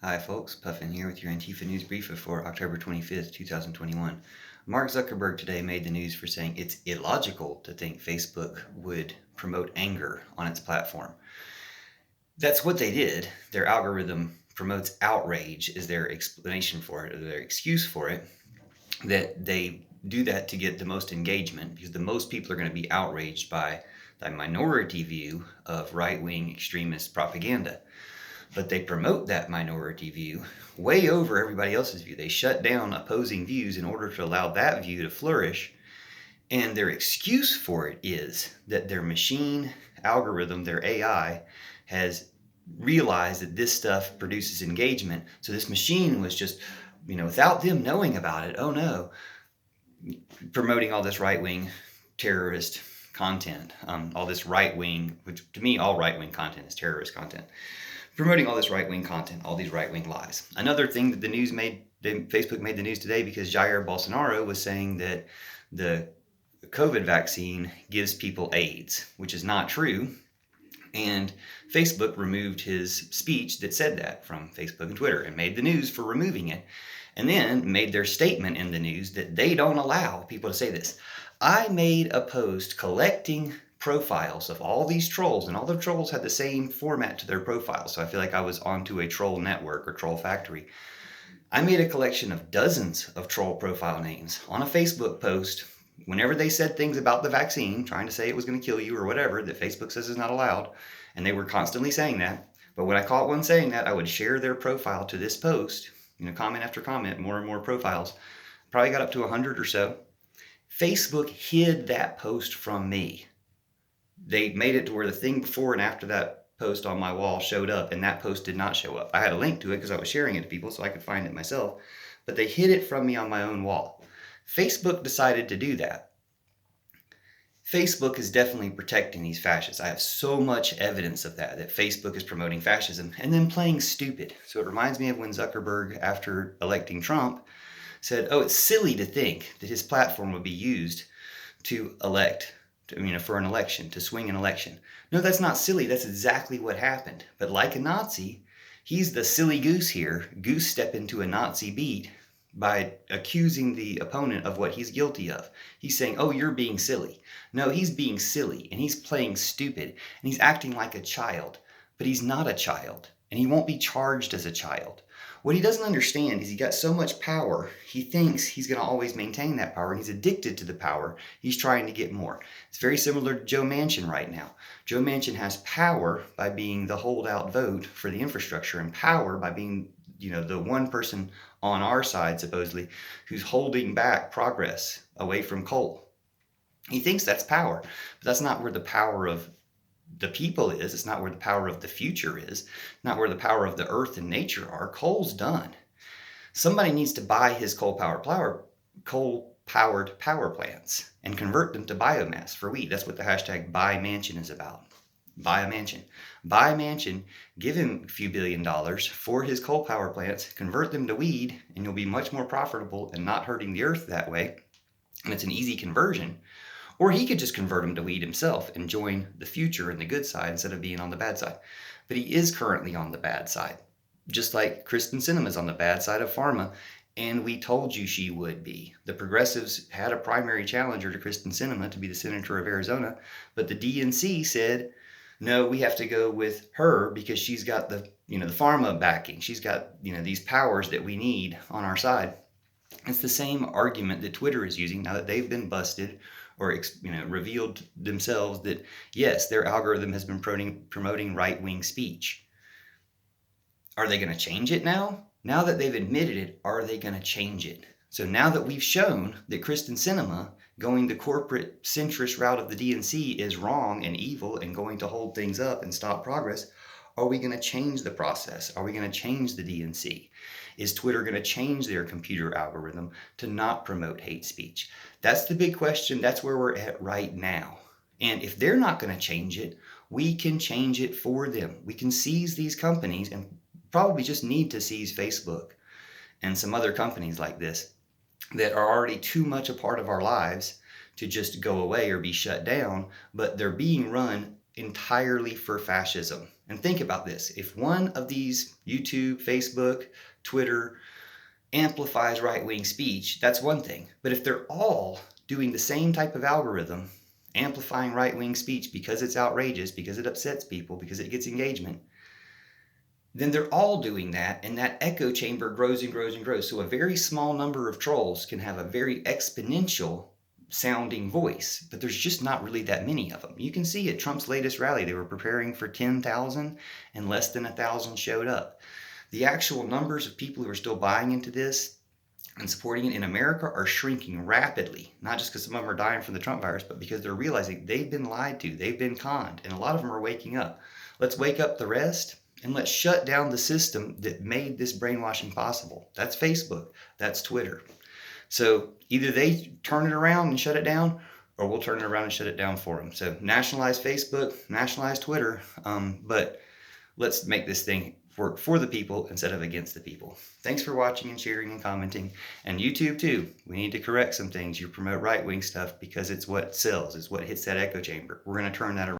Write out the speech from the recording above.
Hi folks, Puffin here with your Antifa News Briefer for October 25th, 2021. Mark Zuckerberg today made the news for saying it's illogical to think Facebook would promote anger on its platform. That's what they did. Their algorithm promotes outrage is their explanation for it, or their excuse for it, that they do that to get the most engagement because the most people are going to be outraged by the minority view of right-wing extremist propaganda. But they promote that minority view way over everybody else's view. They shut down opposing views in order to allow that view to flourish. And their excuse for it is that their machine algorithm, their AI, has realized that this stuff produces engagement. So this machine was just, without them knowing about it, oh no, promoting all this right-wing terrorist content, all this right-wing, which to me, all right-wing content is terrorist content. Promoting all this right-wing content, all these right-wing lies. Another thing that Facebook made the news today because Jair Bolsonaro was saying that the COVID vaccine gives people AIDS, which is not true. And Facebook removed his speech that said that from Facebook and Twitter and made the news for removing it. And then made their statement in the news that they don't allow people to say this. I made a post collecting profiles of all these trolls, and all the trolls had the same format to their profiles. So I feel like I was onto a troll network or troll factory. I made a collection of dozens of troll profile names on a Facebook post. Whenever they said things about the vaccine, trying to say it was going to kill you or whatever, that Facebook says is not allowed, and they were constantly saying that. But when I caught one saying that, I would share their profile to this post, comment after comment, more and more profiles. Probably got up to 100 or so. Facebook hid that post from me. They made it to where the thing before and after that post on my wall showed up, and that post did not show up. I had a link to it because I was sharing it to people so I could find it myself, but they hid it from me on my own wall. Facebook decided to do that. Facebook is definitely protecting these fascists. I have so much evidence of that Facebook is promoting fascism and then playing stupid. So it reminds me of when Zuckerberg, after electing Trump, said, oh, it's silly to think that his platform would be used to elect, for an election, to swing an election. No, that's not silly. That's exactly what happened. But like a Nazi, he's the silly goose here. Goose step into a Nazi beat by accusing the opponent of what he's guilty of. He's saying, oh, you're being silly. No, he's being silly, and he's playing stupid, and he's acting like a child. But he's not a child, and he won't be charged as a child. What he doesn't understand is he got so much power, he thinks he's going to always maintain that power, and he's addicted to the power. He's trying to get more. It's very similar to Joe Manchin right now. Joe Manchin has power by being the holdout vote for the infrastructure, and power by being, the one person on our side, supposedly, who's holding back progress away from coal. He thinks that's power, but that's not where the power of the people is. It's not where the power of the future is. Not where the power of the earth and nature are. Coal's done. Somebody needs to buy his coal-powered power plants and convert them to biomass for wheat. That's what the hashtag Buy Manchin is about. Buy a mansion. Buy a mansion, give him a few $billions for his coal power plants, convert them to weed, and you'll be much more profitable and not hurting the earth that way. And it's an easy conversion. Or he could just convert them to weed himself and join the future and the good side instead of being on the bad side. But he is currently on the bad side. Just like Kristen Sinema's on the bad side of pharma, and we told you she would be. The progressives had a primary challenger to Kristen Sinema to be the senator of Arizona, but the DNC said, no, we have to go with her because she's got the pharma backing. She's got, these powers that we need on our side. It's the same argument that Twitter is using now that they've been busted or revealed themselves that, yes, their algorithm has been promoting right-wing speech. Are they going to change it now? Now that they've admitted it, are they going to change it? So now that we've shown that Kristen Sinema going the corporate centrist route of the DNC is wrong and evil and going to hold things up and stop progress, are we going to change the process? Are we going to change the DNC? Is Twitter going to change their computer algorithm to not promote hate speech? That's the big question. That's where we're at right now. And if they're not going to change it, we can change it for them. We can seize these companies and probably just need to seize Facebook and some other companies like this that are already too much a part of our lives to just go away or be shut down, but they're being run entirely for fascism. And think about this. If one of these, YouTube, Facebook, Twitter, amplifies right-wing speech, that's one thing. But if they're all doing the same type of algorithm, amplifying right-wing speech because it's outrageous, because it upsets people, because it gets engagement, then they're all doing that, and that echo chamber grows and grows and grows. So a very small number of trolls can have a very exponential sounding voice, but there's just not really that many of them. You can see at Trump's latest rally, they were preparing for 10,000 and less than 1,000 showed up. The actual numbers of people who are still buying into this and supporting it in America are shrinking rapidly, not just because some of them are dying from the Trump virus, but because they're realizing they've been lied to, they've been conned, and a lot of them are waking up. Let's wake up the rest, and let's shut down the system that made this brainwashing possible. That's Facebook, that's Twitter. So either they turn it around and shut it down, or we'll turn it around and shut it down for them. So nationalize Facebook, nationalize Twitter, but let's make this thing work for the people instead of against the people. Thanks for watching and sharing and commenting. And YouTube too. We need to correct some things. You promote right-wing stuff because it's what sells. It's what hits that echo chamber. We're going to turn that around.